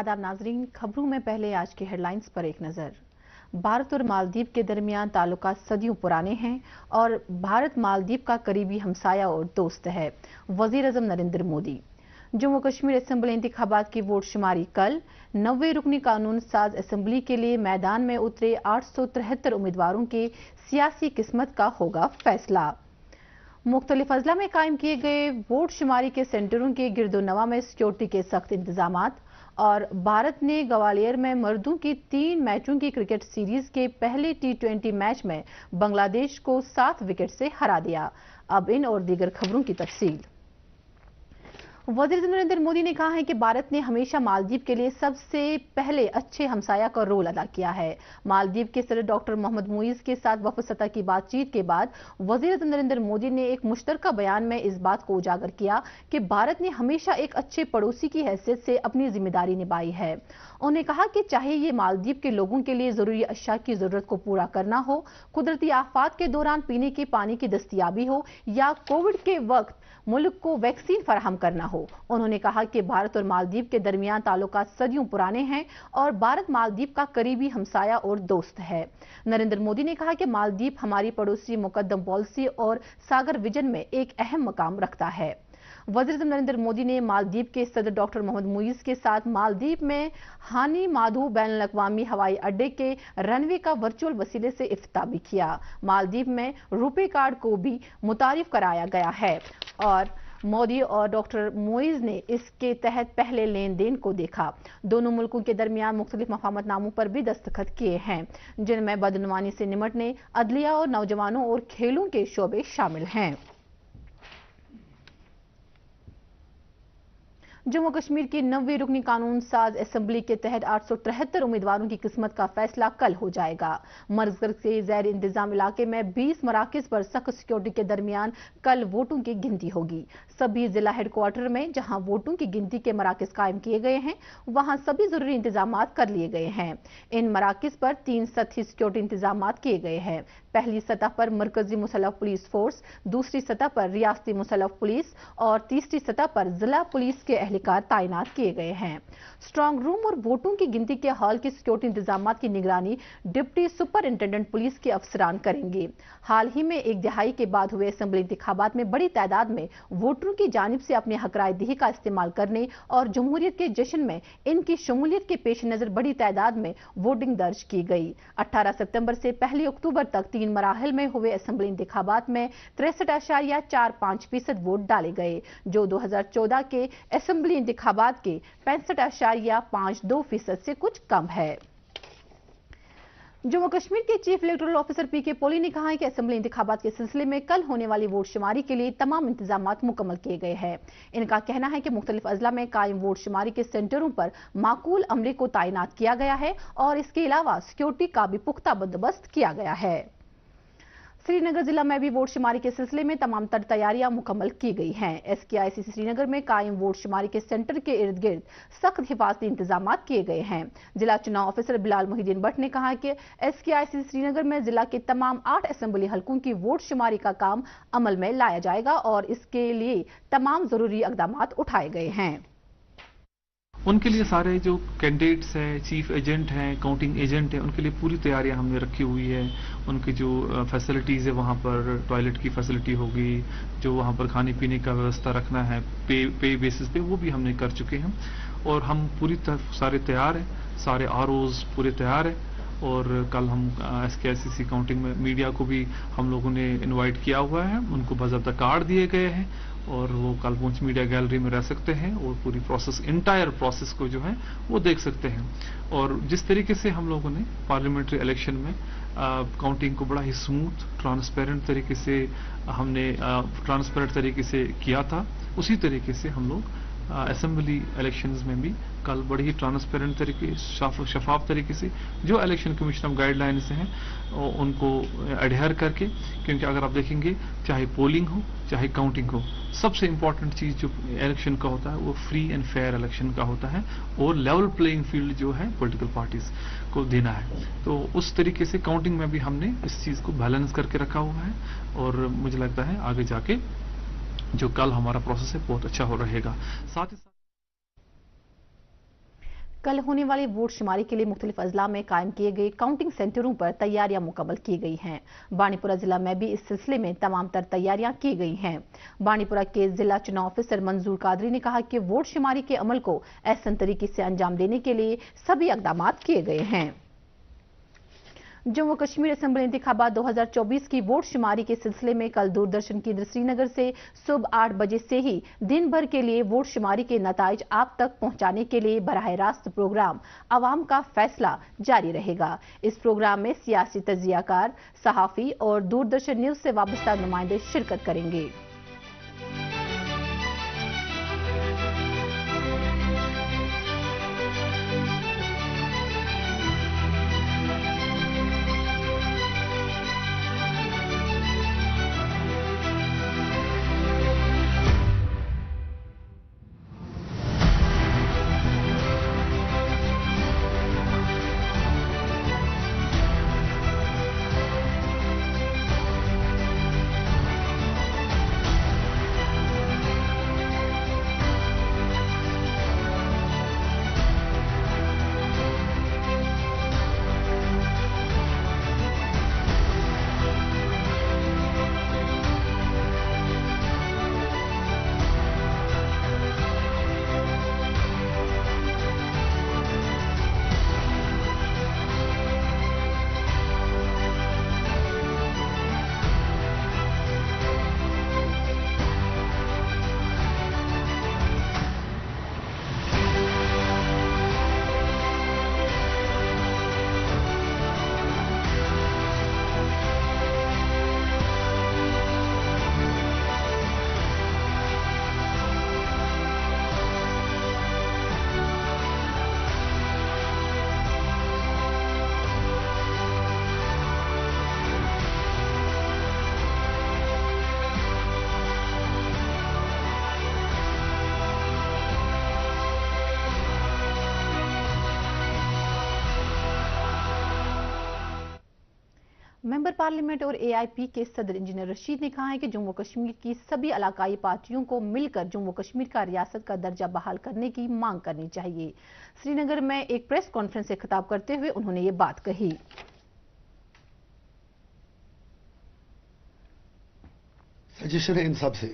आदाब नाजरीन, खबरों में पहले आज की हेडलाइंस पर एक नजर। भारत और मालदीव के दरमियान ताल्लुकात सदियों पुराने हैं और भारत मालदीव का करीबी हमसाया और दोस्त है। वजीर-ए-आज़म नरेंद्र मोदी। जम्मू कश्मीर असेंबली इंतखाबात की वोट शुमारी कल। 90 रुकनी कानून साज असेंबली के लिए मैदान में उतरे 873 उम्मीदवारों के सियासी किस्मत का होगा फैसला। मुख्तलिफ अजला में कायम किए गए वोट शुमारी के सेंटरों के गिरदोनवा में सिक्योरिटी के सख्त इंतजामात। और भारत ने ग्वालियर में मर्दों की 3 मैचों की क्रिकेट सीरीज के पहले T20 मैच में बांग्लादेश को 7 विकेट से हरा दिया। अब इन और दीगर खबरों की तफसील। वज़ीर नरेंद्र मोदी ने कहा है कि भारत ने हमेशा मालदीव के लिए सबसे पहले अच्छे हमसाया का रोल अदा किया है। मालदीव के सदर डॉक्टर मोहम्मद मुइज़ के साथ वफ़द सतह की बातचीत के बाद वज़ीर नरेंद्र मोदी ने एक मुश्तरका बयान में इस बात को उजागर किया कि भारत ने हमेशा एक अच्छे पड़ोसी की हैसियत से अपनी जिम्मेदारी निभाई है। उन्होंने कहा कि चाहे ये मालदीव के लोगों के लिए जरूरी अशिया की जरूरत को पूरा करना हो, कुदरती आफात के दौरान पीने के पानी की दस्तयाबी हो या कोविड के वक्त मुल्क को वैक्सीन फराहम करना हो। उन्होंने कहा कि भारत और मालदीव के दरमियान ताल्लुकात सदियों पुराने हैं और भारत मालदीव का करीबी हमसाया और दोस्त है। नरेंद्र मोदी ने कहा कि मालदीव हमारी पड़ोसी मुकद्दम पॉलिसी और सागर विजन में एक अहम मकाम रखता है। वज़ीर नरेंद्र मोदी ने मालदीव के सदर डॉक्टर मोहम्मद मुइज़ के साथ मालदीव में हानी माधु बैनुल अक़वामी हवाई अड्डे के रनवे का वर्चुअल वसीले से इफ्तिताह भी किया। मालदीव में रुपे कार्ड को भी मुतारिफ कराया गया है और मोदी और डॉक्टर मुइज़ ने इसके तहत पहले लेन देन को देखा। दोनों मुल्कों के दरमियान मुख्तलिफ मफाहमतनामों पर भी दस्तखत किए हैं, जिनमें बदनवानी से निमटने, अदलिया और नौजवानों और खेलों के शोबे शामिल हैं। जम्मू कश्मीर की 90 रुकनी कानून साज असेंबली के तहत 873 उम्मीदवारों की किस्मत का फैसला कल हो जाएगा। मर्कज़ के ज़ैर इंतजाम इलाके में 20 मराकज़ पर सख्त सिक्योरिटी के दरमियान कल वोटों की गिनती होगी। सभी जिला हेडक्वार्टर में जहां वोटों की गिनती के मराकज़ कायम किए गए हैं, वहां सभी जरूरी इंतजाम कर लिए गए हैं। इन मराकज़ पर 3 सतही सिक्योरिटी इंतजाम किए गए हैं। पहली सतह पर मरकजी मुसल्लह पुलिस फोर्स, दूसरी सतह पर रियासती मुसल्लह पुलिस और तीसरी सतह पर जिला पुलिस के एहलकार तैनात किए गए हैं। स्ट्रांग रूम और वोटों की गिनती के हॉल की सिक्योरिटी इंतजाम की निगरानी डिप्टी सुपरिंटेंडेंट पुलिस के अफसरान करेंगे। हाल ही में एक दिहाई के बाद हुए असेंबली इंतखाबात में बड़ी तादाद में वोटरों की जानिब से अपने हक राय दही का इस्तेमाल करने और जमहूरियत के जश्न में इनकी शमूलियत के पेश नजर बड़ी तादाद में वोटिंग दर्ज की गई। 18 सितंबर से 1 अक्टूबर तक 3 मराहल में हुए असेंबली इंतखाबात में 63.45% वोट डाले गए, जो 2014 के असेंबली इंतखाबात के 65.52% से कुछ कम है। जम्मू कश्मीर के चीफ इलेक्टोरल ऑफिसर पीके पोली ने कहा है कि असेंबली इंतखाबात के सिलसिले में कल होने वाली वोट शुमारी के लिए तमाम इंतजाम मुकम्मल किए गए हैं। इनका कहना है कि मुख्तलिफ अजला में कायम वोट शुमारी के सेंटरों पर माकूल अमले को तैनात किया गया है और इसके अलावा सिक्योरिटी का भी पुख्ता बंदोबस्त किया गया है। श्रीनगर जिला में भी वोट शुमारी के सिलसिले में तमाम तर तैयारियां मुकम्मल की गई हैं। SKICC श्रीनगर में कायम वोट शुमारी के सेंटर के इर्द गिर्द सख्त हिफाजती इंतजाम किए गए हैं। जिला चुनाव ऑफिसर बिलाल मोहिद्दीन भट्ट ने कहा कि SKICC श्रीनगर में जिला के तमाम 8 असेंबली हलकों की वोट शुमारी का काम अमल में लाया जाएगा और इसके लिए तमाम जरूरी इक़दाम उठाए गए हैं। उनके लिए सारे जो कैंडिडेट्स हैं, चीफ एजेंट हैं, काउंटिंग एजेंट हैं, उनके लिए पूरी तैयारियां हमने रखी हुई है। उनकी जो फैसिलिटीज़ है, वहाँ पर टॉयलेट की फैसिलिटी होगी, जो वहाँ पर खाने पीने का व्यवस्था रखना है पे बेसिस पे, वो भी हमने कर चुके हैं और हम पूरी तरह सारे तैयार हैं। सारे ROs पूरे तैयार हैं और कल हम SKICC काउंटिंग में मीडिया को भी हम लोगों ने इनवाइट किया हुआ है। उनको बाज़ाब्ता कार्ड दिए गए हैं और वो कल पूंछ मीडिया गैलरी में रह सकते हैं और पूरी प्रोसेस, इंटायर प्रोसेस को जो है वो देख सकते हैं। और जिस तरीके से हम लोगों ने पार्लियामेंट्री इलेक्शन में काउंटिंग को बड़ा ही स्मूथ, ट्रांसपेरेंट तरीके से हमने ट्रांसपेरेंट तरीके से किया था, उसी तरीके से हम लोग असेंबली इलेक्शंस में भी कल बड़ी ही ट्रांसपेरेंट तरीके, शफाफ तरीके से जो इलेक्शन कमीशन ऑफ गाइडलाइंस हैं उनको एडहेयर करके, क्योंकि अगर आप देखेंगे चाहे पोलिंग हो चाहे काउंटिंग हो, सबसे इंपॉर्टेंट चीज जो इलेक्शन का होता है वो फ्री एंड फेयर इलेक्शन का होता है और लेवल प्लेइंग फील्ड जो है पॉलिटिकल पार्टीज को देना है। तो उस तरीके से काउंटिंग में भी हमने इस चीज को बैलेंस करके रखा हुआ है और मुझे लगता है आगे जाके जो कल हमारा प्रोसेस है बहुत अच्छा हो रहेगा। साथ ही कल होने वाली वोट शुमारी के लिए मुख्तलिफ अजला में कायम किए गए काउंटिंग सेंटरों पर तैयारियां मुकम्मल की गई हैं। बानीपुरा जिला में भी इस सिलसिले में तमाम तर तैयारियां की गई हैं। बानीपुरा के जिला चुनाव ऑफिसर मंजूर कादरी ने कहा कि वोट शुमारी के अमल को एहसन तरीके से अंजाम देने के लिए सभी इक़दाम किए गए हैं। जम्मू कश्मीर असेंबली इंतखाबात 2024 की वोट शुमारी के सिलसिले में कल दूरदर्शन केंद्र श्रीनगर से सुबह 8 बजे से ही दिन भर के लिए वोट शुमारी के नताइज आप तक पहुंचाने के लिए बराह रास्त प्रोग्राम अवाम का फैसला जारी रहेगा। इस प्रोग्राम में सियासी तज्जियाकार, सहाफी और दूरदर्शन न्यूज से वाबस्ता नुमाइंदे शिरकत करेंगे। मेंबर पार्लियामेंट और एआईपी के सदर इंजीनियर रशीद ने कहा है कि जम्मू कश्मीर की सभी इलाकाई पार्टियों को मिलकर जम्मू कश्मीर का रियासत का दर्जा बहाल करने की मांग करनी चाहिए। श्रीनगर में एक प्रेस कॉन्फ्रेंस से खिताब करते हुए उन्होंने ये बात कही। सजेशन है इन सब से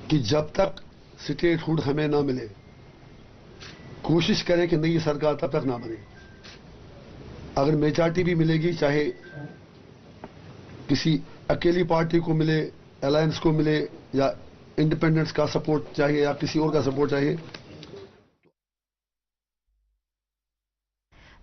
कि जब तक स्टेटहुड हमें ना मिले, कोशिश करें कि नई सरकार तब तक ना बने। अगर मेजॉरिटी भी मिलेगी, चाहे किसी अकेली पार्टी को मिले, अलायंस को मिले, या इंडिपेंडेंस का सपोर्ट चाहिए या किसी और का सपोर्ट चाहिए।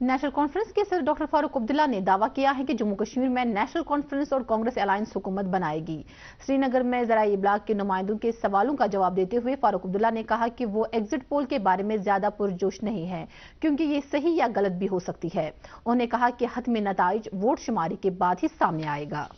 नेशनल कॉन्फ्रेंस के सदर डॉक्टर फारूक अब्दुल्ला ने दावा किया है कि जम्मू कश्मीर में नेशनल कॉन्फ्रेंस और कांग्रेस अलायंस हुकूमत बनाएगी। श्रीनगर में ज़राए इब्लाग के नुमाइंदों के सवालों का जवाब देते हुए फारूक अब्दुल्ला ने कहा कि वो एग्जिट पोल के बारे में ज्यादा पुरजोश नहीं है, क्योंकि ये सही या गलत भी हो सकती है। उन्होंने कहा कि हतमी नताइज वोट शुमारी के बाद ही सामने आएगा।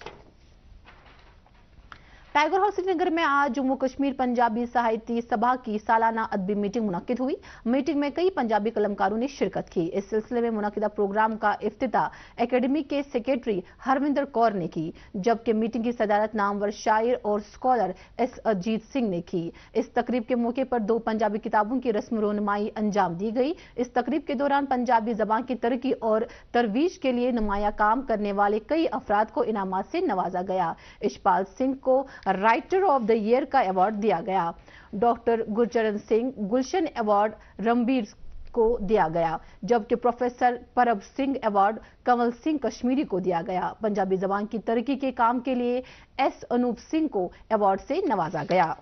टाइगर हॉल श्रीनगर में आज जम्मू कश्मीर पंजाबी साहित्य सभा की सालाना अदबी मीटिंग मुनक्किद हुई। मीटिंग में कई पंजाबी कलमकारों ने शिरकत की। इस सिलसिले में मुनक्किदा प्रोग्राम का इफ्तिताह एकेडमी के सेक्रेटरी हरविंदर कौर ने की, जबकि मीटिंग की सदारत नामवर शायर और स्कॉलर एस अजीत सिंह ने की। इस तकरीब के मौके पर 2 पंजाबी किताबों की रस्म रोनुमाई अंजाम दी गई। इस तकरीब के दौरान पंजाबी जबान की तरक्की और तरवीज के लिए नुमाया काम करने वाले कई अफराद को इनामात से नवाजा गया। इशपाल सिंह को राइटर ऑफ द ईयर का अवार्ड दिया गया। डॉक्टर गुरचरण सिंह गुलशन अवार्ड रणबीर को दिया गया, जबकि प्रोफेसर परब सिंह अवार्ड कंवल सिंह कश्मीरी को दिया गया। पंजाबी जबान की तरक्की के काम के लिए एस अनूप सिंह को अवार्ड से नवाजा गया।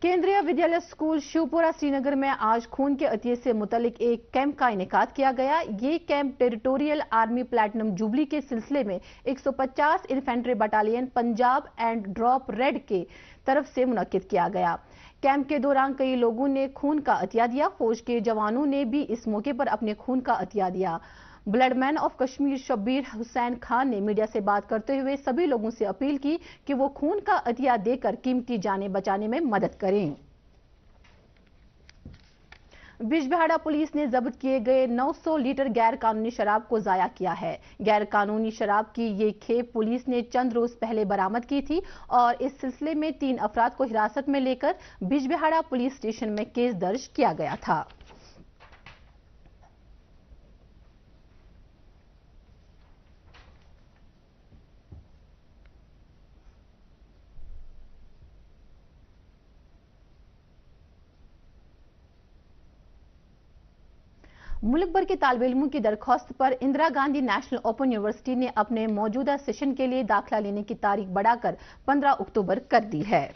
केंद्रीय विद्यालय स्कूल शिवपुरा श्रीनगर में आज खून के अतिये से मुतल्लिक एक कैंप का इनेकाद किया गया। ये camp territorial army platinum jubilee के सिलसिले में 150 infantry battalion Punjab and drop red के तरफ से मुनक्किद किया गया। कैंप के दौरान कई लोगों ने खून का अतिया दिया। फौज के जवानों ने भी इस मौके पर अपने खून का अतिया दिया। ब्लडमैन ऑफ कश्मीर शब्बीर हुसैन खान ने मीडिया से बात करते हुए सभी लोगों से अपील की कि वो खून का अतिया देकर कीमती जानें बचाने में मदद करें। बिजबिहाड़ा पुलिस ने जब्त किए गए 900 लीटर गैर कानूनी शराब को जाया किया है। गैर कानूनी शराब की ये खेप पुलिस ने चंद रोज पहले बरामद की थी और इस सिलसिले में 3 अफराद को हिरासत में लेकर बिजबिहाड़ा पुलिस स्टेशन में केस दर्ज किया गया था। मुल्क भर के तालिब इल्मों की दरख्वास्त पर Indira Gandhi national open university ने अपने मौजूदा सेशन के लिए दाखिला लेने की तारीख बढ़ाकर 15 अक्टूबर कर दी है।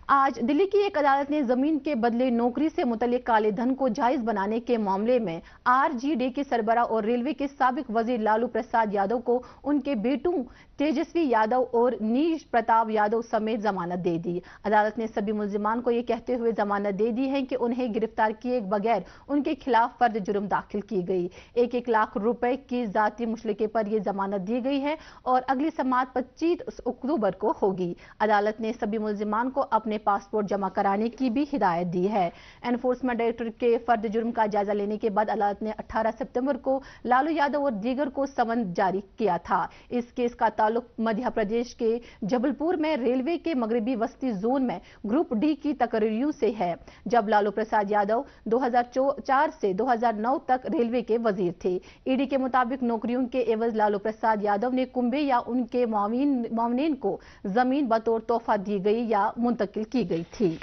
आज दिल्ली की एक अदालत ने जमीन के बदले नौकरी से मुतल्लिक काले धन को जायज बनाने के मामले में आरजेडी के सरबराह और रेलवे के साबिक वजीर लालू प्रसाद यादव को उनके बेटों तेजस्वी यादव और नीश प्रताप यादव समेत जमानत दे दी। अदालत ने सभी मुल्जिमान को यह कहते हुए जमानत दे दी है कि उन्हें गिरफ्तार किए बगैर उनके खिलाफ फर्द जुर्म दाखिल की गई। 1-1 लाख रुपए की जाती मुशलके पर यह जमानत दी गई है और अगली समाअत 25 अक्टूबर को होगी। अदालत ने सभी मुल्जिमान को अपने पासपोर्ट जमा कराने की भी हिदायत दी है। एनफोर्समेंट डायरेक्टर के फर्द जुर्म का जायजा लेने के बाद अदालत ने 18 सितंबर को लालू यादव और दीगर को समन जारी किया था। इस केस का ताल्लुक मध्य प्रदेश के जबलपुर में रेलवे के मगरबी वस्ती जोन में ग्रुप डी की तकरीरों से है, जब लालू प्रसाद यादव 2004 से 2009 तक रेलवे के वजीर थे। ईडी के मुताबिक नौकरियों के एवज लालू प्रसाद यादव ने कुंबे या उनके मुआविनीन को जमीन बतौर तोहफा दी गई या मुंतकिल की गई थी।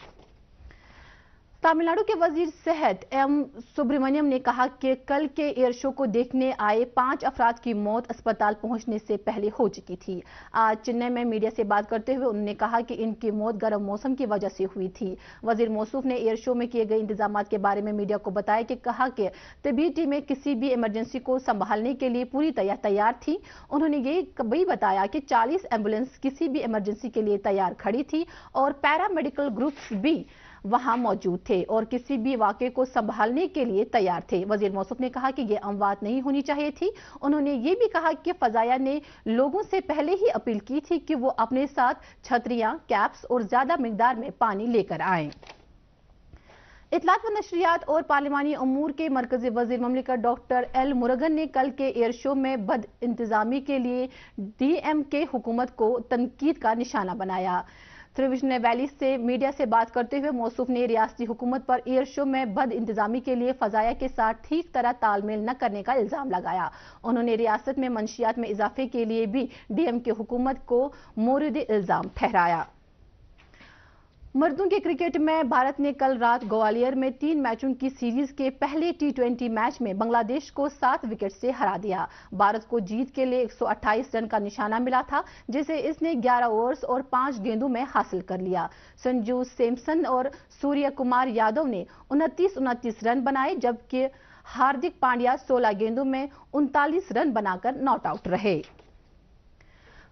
तमिलनाडु के वजीर सेहत एम सुब्रमण्यम ने कहा कि कल के एयर शो को देखने आए 5 अफराद की मौत अस्पताल पहुंचने से पहले हो चुकी थी। आज चेन्नई में मीडिया से बात करते हुए उन्होंने कहा कि इनकी मौत गर्म मौसम की वजह से हुई थी। वजीर मौसूफ ने एयर शो में किए गए इंतजाम के बारे में मीडिया को बताया कि कहा कि तबी टीमें किसी भी इमरजेंसी को संभालने के लिए पूरी तैयार थी। उन्होंने ये भी बताया कि 40 एम्बुलेंस किसी भी इमरजेंसी के लिए तैयार खड़ी थी और पैरामेडिकल ग्रुप्स भी वहां मौजूद थे और किसी भी वाक़े को संभालने के लिए तैयार थे। वजीर मौसूफ ने कहा कि यह अमवात नहीं होनी चाहिए थी। उन्होंने ये भी कहा कि फजाया ने लोगों से पहले ही अपील की थी कि वो अपने साथ छतरियां, कैप्स और ज्यादा मिकदार में पानी लेकर आएं। इत्तलात व नशरियात और पार्लिमानी अमूर के मरकजी वजीर ममलिकत डॉक्टर एल मुरुगन ने कल के एयर शो में बद इंतजामी के लिए DMK हुकूमत को तनकीद का निशाना बनाया। त्रिविजन वैली से मीडिया से बात करते हुए मौसूफ ने रियासती हुकूमत पर एयर शो में बद इंतजामी के लिए फजाया के साथ ठीक तरह तालमेल न करने का इल्जाम लगाया। उन्होंने रियासत में मंशियात में इजाफे के लिए भी DMK हुकूमत को मोरद इल्जाम ठहराया। मर्दों के क्रिकेट में भारत ने कल रात ग्वालियर में 3 मैचों की सीरीज के पहले T20 मैच में बांग्लादेश को 7 विकेट से हरा दिया। भारत को जीत के लिए 128 रन का निशाना मिला था, जिसे इसने 11 ओवर्स और 5 गेंदों में हासिल कर लिया। संजू सैमसन और सूर्य कुमार यादव ने 29 रन बनाए, जबकि हार्दिक पांड्या 16 गेंदों में 39 रन बनाकर नॉट आउट रहे।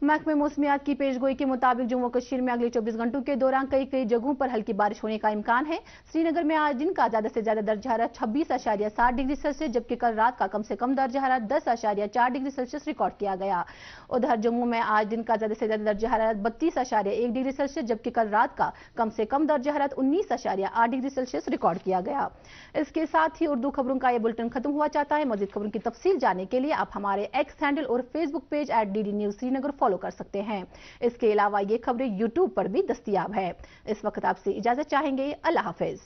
महकमे मौसमियात की पेशगोई के मुताबिक जम्मू और कश्मीर में अगले 24 घंटों के दौरान कई जगहों पर हल्की बारिश होने का इम्कान है। श्रीनगर में आज दिन का ज्यादा से ज्यादा दर्जा हरारत 26.7 डिग्री सेल्सियस, जबकि कल रात का कम से कम दर्जा हरारत 10.4 डिग्री सेल्सियस रिकॉर्ड किया गया। उधर जम्मू में आज दिन का ज्यादा से ज्यादा दर्जा हरारत 32.1 डिग्री सेल्सियस, जबकि कल रात का कम से कम दर्जा हरारत 19.8 डिग्री सेल्सियस रिकॉर्ड किया गया। इसके साथ ही उर्दू खबरों का यह बुलेटिन खत्म हुआ चाहता है। मजीद खबरों की तफसील जानने के लिए आप हमारे एक्स हैंडल और Facebook page @DD news Srinagar follow कर सकते हैं। इसके अलावा ये खबरें YouTube पर भी दस्तयाब है। इस वक्त आपसे इजाजत चाहेंगे। अल्लाह हाफिज।